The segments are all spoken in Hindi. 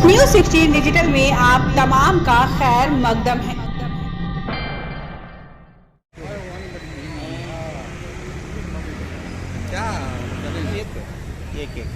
न्यूज़ 16 डिजिटल में आप तमाम का खैर मकदम है। क्या ये केक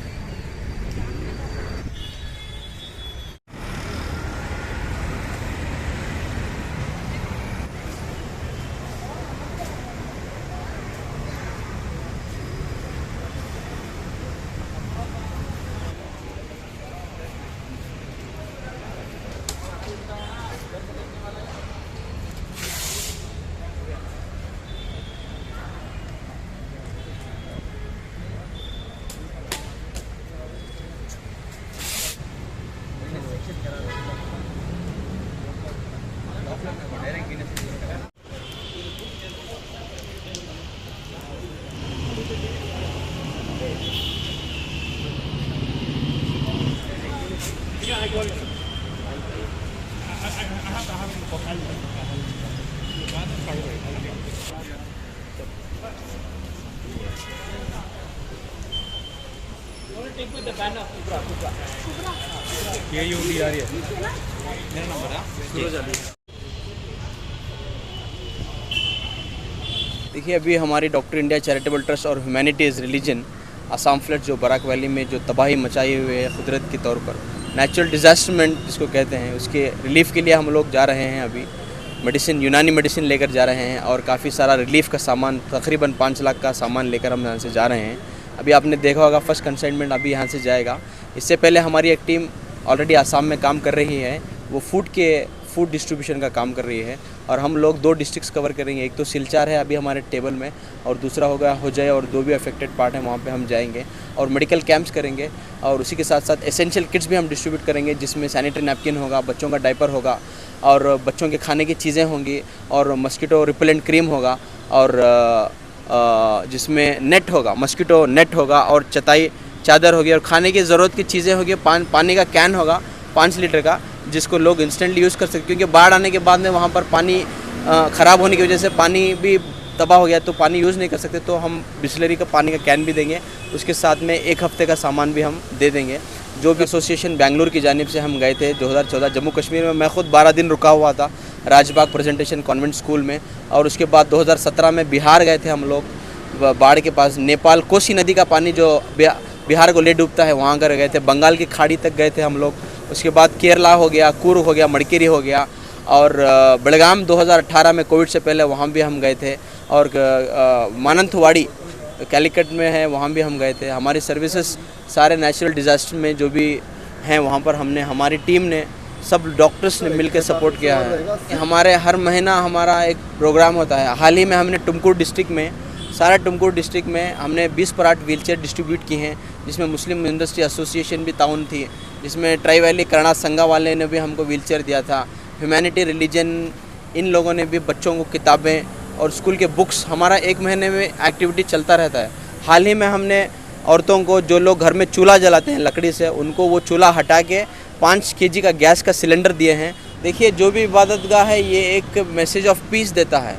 ये यूडी आ रही है। मेरा नंबर है सूरज अली। देखिए, अभी हमारी डॉक्टर इंडिया चैरिटेबल ट्रस्ट और ह्यूमैनिटीज़ रिलीजन असम फ्लड जो बराक वैली में जो तबाही मचाए हुए है कुदरत के तौर पर, नेचुरल डिजास्टरमेंट जिसको कहते हैं, उसके रिलीफ़ के लिए हम लोग जा रहे हैं। अभी मेडिसिन, यूनानी मेडिसिन लेकर जा रहे हैं और काफ़ी सारा रिलीफ़ का सामान, तकरीबन 5 लाख का सामान लेकर हम यहाँ से जा रहे हैं। अभी आपने देखा होगा फर्स्ट कंसाइनमेंट अभी यहाँ से जाएगा। इससे पहले हमारी एक टीम ऑलरेडी आसाम में काम कर रही है, वो फूड डिस्ट्रीब्यूशन का काम कर रही है और हम लोग 2 डिस्ट्रिक्ट्स कवर करेंगे। एक तो सिलचार है अभी हमारे टेबल में और दूसरा होगा होजाई, और 2 भी अफेक्टेड पार्ट है, वहाँ पे हम जाएंगे और मेडिकल कैंप्स करेंगे और उसी के साथ साथ एसेंशियल किट्स भी हम डिस्ट्रीब्यूट करेंगे, जिसमें सैनिटरी नैपकिन होगा, बच्चों का डायपर होगा और बच्चों के खाने की चीज़ें होंगी और मस्कीटो रिपेलेंट क्रीम होगा और जिसमें नेट होगा, मस्कीटो नेट होगा और चटाई चादर होगी और खाने की ज़रूरत की चीज़ें होगी। पानी का कैन होगा 5 लीटर का, जिसको लोग इंस्टेंटली यूज़ कर सकते, क्योंकि बाढ़ आने के बाद में वहाँ पर पानी ख़राब होने की वजह से पानी भी तबाह हो गया, तो पानी यूज़ नहीं कर सकते। तो हम बिस्लरी का पानी का कैन भी देंगे, उसके साथ में 1 हफ्ते का सामान भी हम दे देंगे। जो भी एसोसिएशन बेंगलुरु की जानिब से हम गए थे 2014 जम्मू कश्मीर में, मैं खुद 12 दिन रुका हुआ था राजबाग प्रेजेंटेशन कॉन्वेंट स्कूल में, और उसके बाद 2017 में बिहार गए थे हम लोग। बाढ़ के पास नेपाल कोसी नदी का पानी जो बिहार को ले डूबता है, वहाँ कर गए थे। बंगाल की खाड़ी तक गए थे हम लोग। उसके बाद केरला हो गया, कूर्ग हो गया, मड़केरी हो गया और बेलगाम 2018 में कोविड से पहले वहाँ भी हम गए थे और मानंतवाड़ी कैलिकट में है, वहाँ भी हम गए थे। हमारी सर्विसेज सारे नेचुरल डिज़ास्टर में जो भी हैं वहाँ पर हमारी टीम ने, सब डॉक्टर्स ने मिलकर सपोर्ट किया है। हमारे हर महीना हमारा एक प्रोग्राम होता है। हाल ही में हमने टुमकुर डिस्ट्रिक्ट में, सारा टुमकुर डिस्ट्रिक्ट में हमने 20 पराठ व्हीलचेयर डिस्ट्रीब्यूट किए हैं, जिसमें मुस्लिम इंडस्ट्री एसोसिएशन भी ताउन थी, जिसमें ट्राई वैली करणा संघा वाले ने भी हमको व्हीलचेयर दिया था। ह्यूमैनिटी रिलीजन इन लोगों ने भी बच्चों को किताबें और स्कूल के बुक्स, हमारा 1 महीने में एक्टिविटी चलता रहता है। हाल ही में हमने औरतों को, जो लोग घर में चूल्हा जलाते हैं लकड़ी से, उनको वो चूल्हा हटा के 5 kg का गैस का सिलेंडर दिए हैं। देखिए, जो भी इबादतगाह है ये एक मैसेज ऑफ पीस देता है।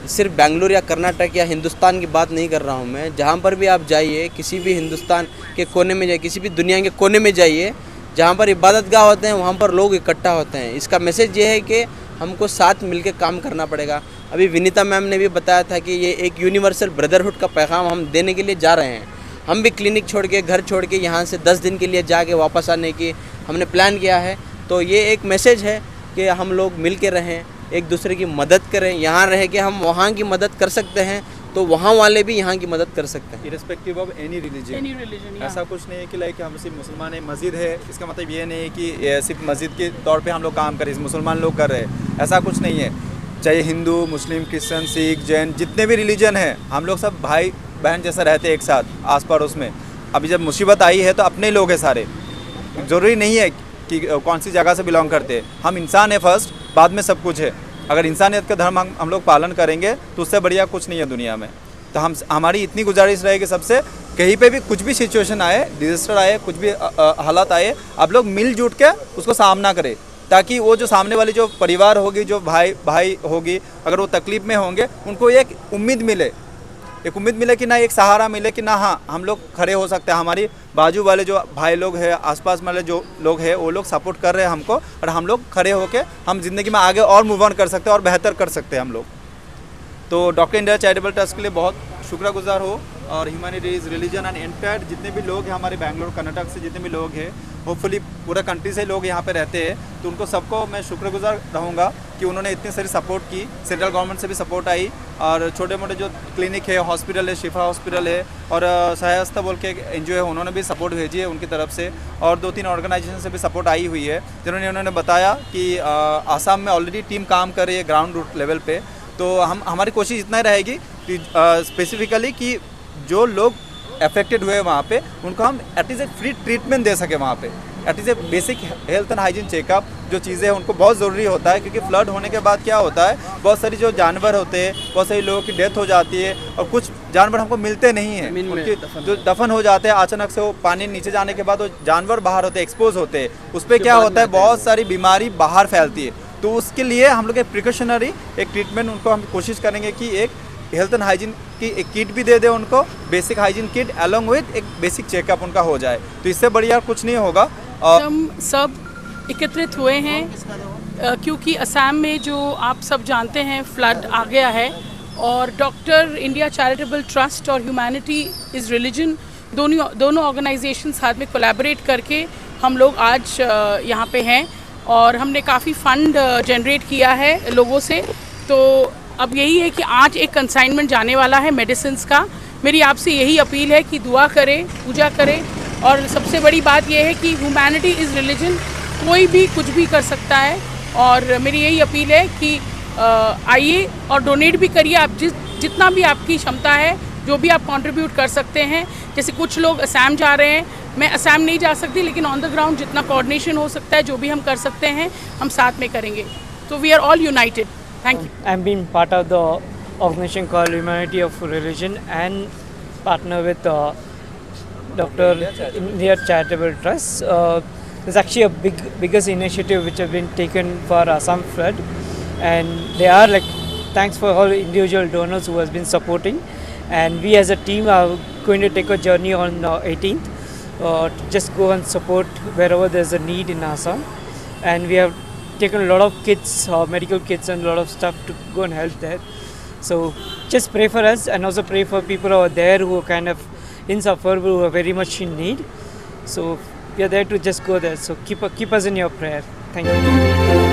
सिर्फ बेंगलुरु या कर्नाटक या हिंदुस्तान की बात नहीं कर रहा हूँ मैं, जहाँ पर भी आप जाइए, किसी भी हिंदुस्तान के कोने में जाइए, किसी भी दुनिया के कोने में जाइए, जहाँ पर इबादतगाह होते हैं वहाँ पर लोग इकट्ठा होते हैं। इसका मैसेज ये है कि हमको साथ मिलकर काम करना पड़ेगा। अभी विनीता मैम ने भी बताया था कि ये एक यूनिवर्सल ब्रदरहुड का पैगाम हम देने के लिए जा रहे हैं। हम भी क्लिनिक छोड़ के, घर छोड़ के यहाँ से 10 दिन के लिए जाके वापस आने की हमने प्लान किया है। तो ये एक मैसेज है कि हम लोग मिल के रहें, एक दूसरे की मदद करें। यहाँ रह के हम वहाँ की मदद कर सकते हैं तो वहाँ वाले भी यहाँ की मदद कर सकते हैं, इरेस्पेक्टिव ऑफ एनी रिलीजन। ऐसा कुछ नहीं है कि लाइक हम सिर्फ मुसलमान है, मस्जिद है, इसका मतलब ये नहीं है कि सिर्फ मस्जिद के तौर पे हम लोग काम करें, मुसलमान लोग कर रहे हैं, ऐसा कुछ नहीं है। चाहे हिंदू, मुस्लिम, क्रिश्चियन, सिख, जैन, जितने भी रिलीजन हैं, हम लोग सब भाई बहन जैसा रहते हैं एक साथ आस पड़ोस में। अभी जब मुसीबत आई है तो अपने लोग हैं सारे, ज़रूरी नहीं है कि कौन सी जगह से बिलोंग करते हैं। हम इंसान है फर्स्ट, बाद में सब कुछ है। अगर इंसानियत का धर्म हम लोग पालन करेंगे तो उससे बढ़िया कुछ नहीं है दुनिया में। तो हमारी इतनी गुजारिश रहेगी सबसे, कहीं पे भी कुछ भी सिचुएशन आए, डिजास्टर आए, कुछ भी हालात आए, आप लोग मिलजुल के उसको सामना करें, ताकि वो जो सामने वाली जो परिवार होगी, जो भाई होगी, अगर वो तकलीफ़ में होंगे, उनको एक उम्मीद मिले कि ना एक सहारा मिले कि ना हाँ हम लोग खड़े हो सकते हैं, हमारी बाजू वाले जो भाई लोग हैं, आसपास वाले जो लोग हैं, वो लोग सपोर्ट कर रहे हैं हमको, और हम लोग खड़े होकर हम ज़िंदगी में आगे और मूव ऑन कर सकते हैं और बेहतर कर सकते हैं हम लोग। तो डॉक्टर इंडिया चैरिटेबल ट्रस्ट के लिए बहुत शुक्रगुजार हो, और ह्यूमैनिटीज़, रिलीजन एंड इनफैक्ट जितने भी लोग हैं हमारे बैंगलोर कर्नाटक से जितने भी लोग हैं, होपफुली पूरा कंट्री से लोग यहाँ पे रहते हैं, तो उनको सबको मैं शुक्रगुजार रहूँगा कि उन्होंने इतनी सारी सपोर्ट की। सेंट्रल गवर्नमेंट से भी सपोर्ट आई, और छोटे मोटे जो क्लिनिक है, हॉस्पिटल है, शिफा हॉस्पिटल है, और सहायता बोल के एक NGO है, उन्होंने भी सपोर्ट भेजी है उनकी तरफ से, और 2-3 ऑर्गेनाइजेशन से भी सपोर्ट आई हुई है, जिन्होंने उन्होंने बताया कि आसाम में ऑलरेडी टीम काम कर रही है ग्राउंड रूट लेवल पे। तो हमारी कोशिश इतना ही रहेगी कि स्पेसिफिकली कि जो लोग अफेक्टेड हुए वहाँ पे, उनको हम एटलीस्ट एक फ्री ट्रीटमेंट दे सके वहाँ पे, एटलीस्ट एक basic health and hygiene checkup जो चीज़ें हैं उनको बहुत ज़रूरी होता है, क्योंकि फ्लड होने के बाद क्या होता है, बहुत सारी जो जानवर होते हैं, बहुत सारी लोगों की डेथ हो जाती है, और कुछ जानवर हमको मिलते नहीं हैं, उनकी जो दफन हो जाते हैं अचानक से, वो पानी नीचे जाने के बाद वो जानवर बाहर होते हैं, एक्सपोज होते हैं, उस पर क्या होता है, बहुत सारी बीमारी बाहर फैलती है। तो उसके लिए हम लोग एक प्रिकॉशनरी एक ट्रीटमेंट उनको हम कोशिश करेंगे कि एक हेल्थ एंड हाइजीन की एक किट भी दे दे उनको, basic hygiene kit along with एक बेसिक चेकअप उनका हो जाए, तो इससे बढ़िया कुछ नहीं होगा। हम सब एकत्रित हुए हैं क्योंकि असम में जो आप सब जानते हैं फ्लड आ गया है, और डॉक्टर इंडिया चैरिटेबल ट्रस्ट और ह्यूमैनिटी इज़ रिलीजन दोनों ऑर्गेनाइजेशन साथ में कोलैबोरेट करके हम लोग आज यहाँ पे हैं, और हमने काफ़ी फ़ंड जनरेट किया है लोगों से। तो अब यही है कि आज एक कंसाइनमेंट जाने वाला है मेडिसिन्स का। मेरी आपसे यही अपील है कि दुआ करें, पूजा करें, और सबसे बड़ी बात यह है कि ह्यूमैनिटी इज़ रिलीजन, कोई भी कुछ भी कर सकता है, और मेरी यही अपील है कि आइए और डोनेट भी करिए, आप जितना भी आपकी क्षमता है, जो भी आप कंट्रीब्यूट कर सकते हैं। जैसे कुछ लोग असम जा रहे हैं, मैं असम नहीं जा सकती, लेकिन ऑन द ग्राउंड जितना कोऑर्डिनेशन हो सकता है, जो भी हम कर सकते हैं, हम साथ में करेंगे। तो we are all united. Thank you. I'm being part of the organization called Humanity of Religion and partner with Dr. India Charitable Trust. It's actually a biggest initiative which has been taken for Assam flood, and they are like, thanks for all individual donors who has been supporting, and we as a team are going to take a journey on 18th to just go and support wherever there's a need in Assam, and we have taken a lot of kits, medical kits and a lot of stuff to go and help there. So just pray for us, and also pray for people over there who are kind of insufferable, who are very much in need. So we are there to just go there. So keep us in your prayer. Thank you.